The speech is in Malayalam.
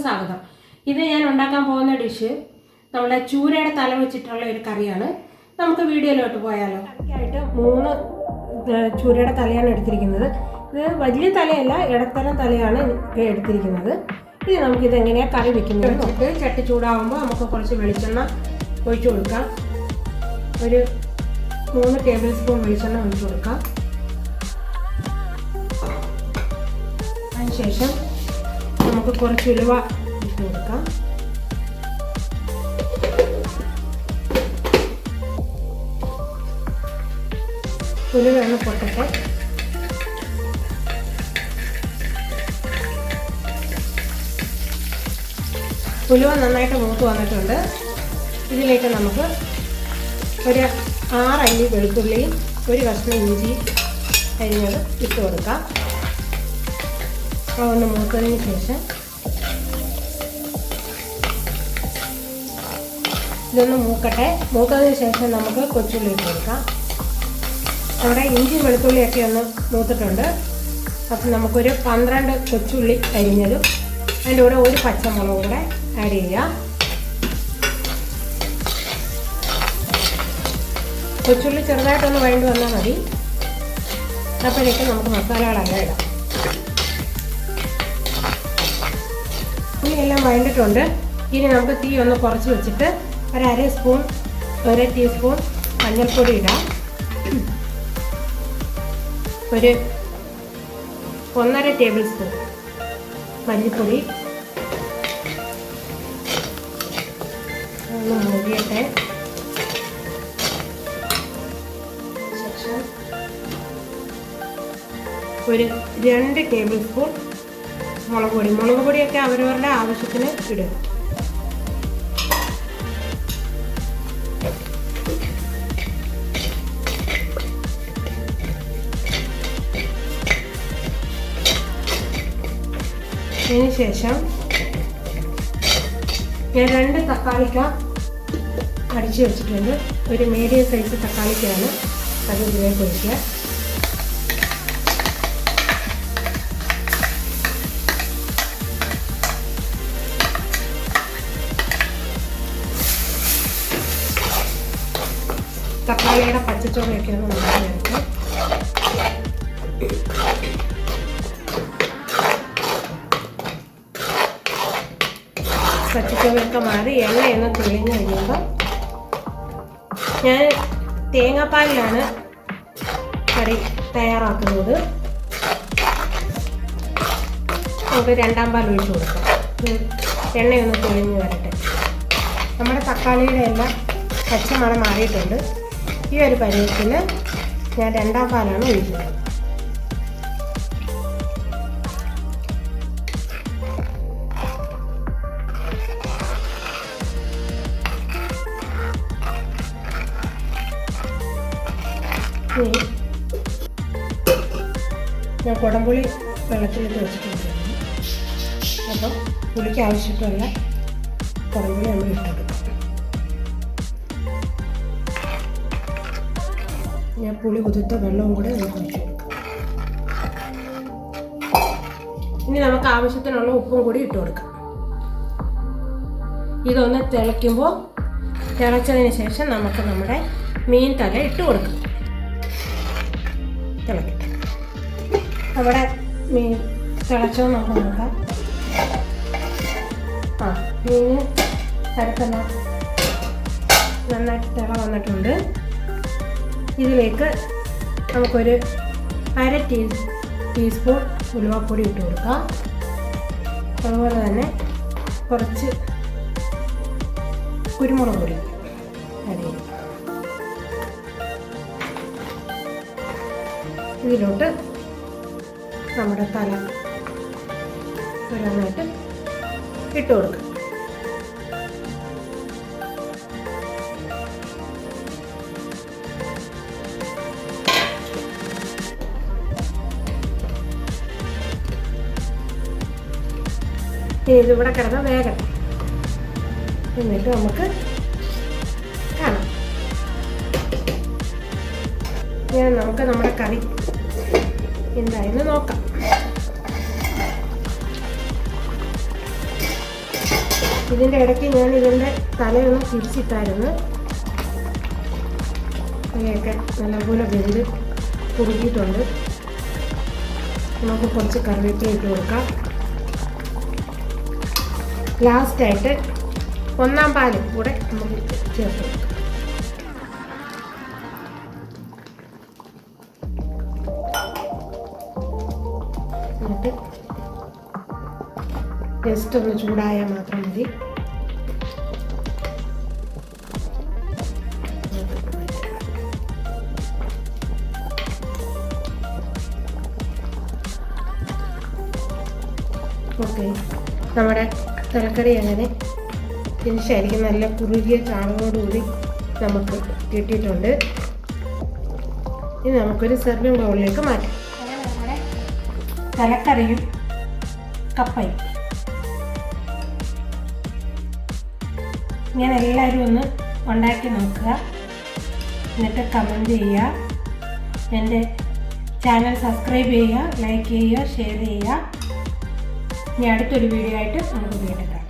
സ്വാഗതം. ഇത് ഞാൻ ഉണ്ടാക്കാൻ പോകുന്ന ഡിഷ് നമ്മുടെ ചൂരയുടെ തല വെച്ചിട്ടുള്ള ഒരു കറിയാണ്. നമുക്ക് വീഡിയോയിലോട്ട് പോയാലോ. കറിക്കായിട്ട് 3 ചൂരയുടെ തലയാണ് എടുത്തിരിക്കുന്നത്. ഇത് വലിയ തലയല്ല, ഇടത്തരം തലയാണ് എടുത്തിരിക്കുന്നത്. ഇത് നമുക്കിത് എങ്ങനെയാണ് കറി വെക്കുന്നത് നോക്കിയിട്ട് ചട്ടി ചൂടാകുമ്പോൾ നമുക്ക് കുറച്ച് വെളിച്ചെണ്ണ ഒഴിച്ചു കൊടുക്കാം. ഒരു 3 ടേബിൾ സ്പൂൺ വെളിച്ചെണ്ണ ഒഴിച്ചു കൊടുക്കാം. അതിനുശേഷം നമുക്ക് കുറച്ച് ഉലുവ ഇട്ട് കൊടുക്കാം. ഉലുവ ഒന്ന് പൊട്ടട്ടെ. ഉലുവ നന്നായിട്ട് മൂത്ത് വന്നിട്ടുണ്ട്. ഇതിലേക്ക് നമുക്ക് ഒരു 6 അല്ലി വെളുത്തുള്ളിയും ഒരു കഷ്ണം ഇഞ്ചി അരിഞ്ഞത് ഇട്ട് കൊടുക്കാം. ഒന്ന് മൂത്തതിന് ശേഷം ഇതൊന്ന് മൂത്തതിന് ശേഷം നമുക്ക് കൊച്ചുള്ളി ഇട്ട് കൊടുക്കാം. നമ്മുടെ ഇഞ്ചി വെളുത്തുള്ളിയൊക്കെ ഒന്ന് മൂത്തിട്ടുണ്ട്. അപ്പം നമുക്കൊരു 12 കൊച്ചുള്ളി അരിഞ്ഞതും അതിൻ്റെ കൂടെ ഒരു പച്ചമുളകും കൂടെ ആഡ് ചെയ്യാം. കൊച്ചുള്ളി ചെറുതായിട്ടൊന്ന് വഴണ്ടി വന്നാൽ മതി. അപ്പോഴേക്കും നമുക്ക് മസാലകളെല്ലാം ഇടാം. എല്ലാം വഴണ്ടിട്ടുണ്ട്. ഇനി നമുക്ക് തീ ഒന്ന് കുറച്ച് വെച്ചിട്ട് ഒരു ടീസ്പൂൺ മഞ്ഞൾപ്പൊടി ഇടാം. ഒരു 1.5 ടേബിൾ സ്പൂൺ മല്ലിപ്പൊടി. ഒന്ന് മുറിയട്ടെ. ശേഷം ഒരു 2 ടേബിൾ സ്പൂൺ മുളക് പൊടിയൊക്കെ അവരവരുടെ ആവശ്യത്തിന് ഇടുക. അതിനുശേഷം ഞാൻ 2 തക്കാളിക്ക അടിച്ചു വെച്ചിട്ടുണ്ട്. ഒരു മീഡിയം സൈസ് തക്കാളിക്കാണ് അത് ഇതിലേക്ക് ഒഴിക്കുക. തക്കാളിയുടെ പച്ചച്ചോളയൊക്കെ ഒന്ന് മാറി വരട്ടെ. പച്ചച്ചോളയൊക്കെ മാറി എണ്ണയൊന്ന് തെളിഞ്ഞ് കഴിയുമ്പോൾ ഞാൻ തേങ്ങാപ്പാലിലാണ് കറി തയ്യാറാക്കുന്നത്. നമുക്ക് 2ാം പാൽ ഒഴിച്ച് കൊടുക്കാം. എണ്ണയൊന്ന് തെളിഞ്ഞ് വരട്ടെ. നമ്മുടെ തക്കാളിയുടെ എല്ലാം പച്ചമണം മാറിയിട്ടുണ്ട്. ഈ ഒരു പരുവത്തിന് ഞാൻ 2ാം പാലാണ് ഒഴിക്കുന്നത്. ഞാൻ കുടംപുളി വെള്ളത്തിലിട്ട് വെച്ചിട്ടുണ്ട്. അപ്പോൾ പുളിക്ക് ആവശ്യമുള്ള കുടംപുളി നമ്മൾ ഇട്ടെടുക്കും. ഞാൻ പുളി കുതിർത്ത വെള്ളവും കൂടെ നമുക്ക് ഒഴിച്ചു കൊടുക്കാം. ഇനി നമുക്ക് ആവശ്യത്തിനുള്ള ഉപ്പും കൂടി ഇട്ട് കൊടുക്കാം. ഇതൊന്ന് തിളച്ചതിന് ശേഷം നമുക്ക് നമ്മുടെ മീൻ തല ഇട്ട് കൊടുക്കാം. തിളക്കട്ടെ. നമ്മുടെ മീൻ തിളച്ചോ നമുക്ക് നോക്കാം. മീൻ തരത്തല്ല നന്നായിട്ട് തിള വന്നിട്ടുണ്ട്. ഇതിലേക്ക് നമുക്കൊരു 1/2 ടീസ്പൂൺ ഉലുവപ്പൊടി ഇട്ട് കൊടുക്കാം. അതുപോലെ തന്നെ കുറച്ച് കുരുമുളക് പൊടി ആഡ് ചെയ്യും. ഇതിലോട്ട് നമ്മുടെ തല ഓരോന്നായിട്ട് ഇട്ട് കൊടുക്കാം. ഇതിവിടെ കിടന്ന് വേഗം എന്നിട്ട് നമുക്ക് കാണാം. നമുക്ക് നമ്മുടെ കറി എന്തായെന്ന് നോക്കാം. ഇതിൻ്റെ ഇടയ്ക്ക് ഞാൻ ഇതിൻ്റെ തലയൊന്ന് തിരിച്ചിട്ടായിരുന്നു. ഇവയൊക്കെ നല്ലപോലെ വെന്ത് കുറുകിയിട്ടുണ്ട്. നമുക്ക് കുറച്ച് കറിവേപ്പില ഇട്ട് കൊടുക്കാം. ലാസ്റ്റായിട്ട് 1-ാം പാലും കൂടെ നമുക്ക് ചേർത്ത് കൊടുക്കാം. എന്നിട്ട് ജസ്റ്റ് ഒന്ന് ചൂടായാൽ മാത്രം മതി. ഓക്കെ, നമ്മുടെ തലക്കറി അങ്ങനെ ഫിനിഷായിരിക്കും. നല്ല കുറുകിയ ചാറോടുകൂടി നമുക്ക് കിട്ടിയിട്ടുണ്ട്. ഇനി നമുക്കൊരു സെർവിങ് ബൗളിലേക്ക് മാറ്റാം. അങ്ങനെ നമ്മുടെ തലക്കറിയും കപ്പയും ഇങ്ങനെ എല്ലാവരും ഒന്ന് ഉണ്ടാക്കി നോക്കുക. എന്നിട്ട് കമൻറ്റ് ചെയ്യുക. എൻ്റെ ചാനൽ സബ്സ്ക്രൈബ് ചെയ്യുക, ലൈക്ക് ചെയ്യുക, ഷെയർ ചെയ്യുക. ഇനി അടുത്തൊരു വീഡിയോ ആയിട്ട് നമുക്ക് വീണ്ടും കാണാം.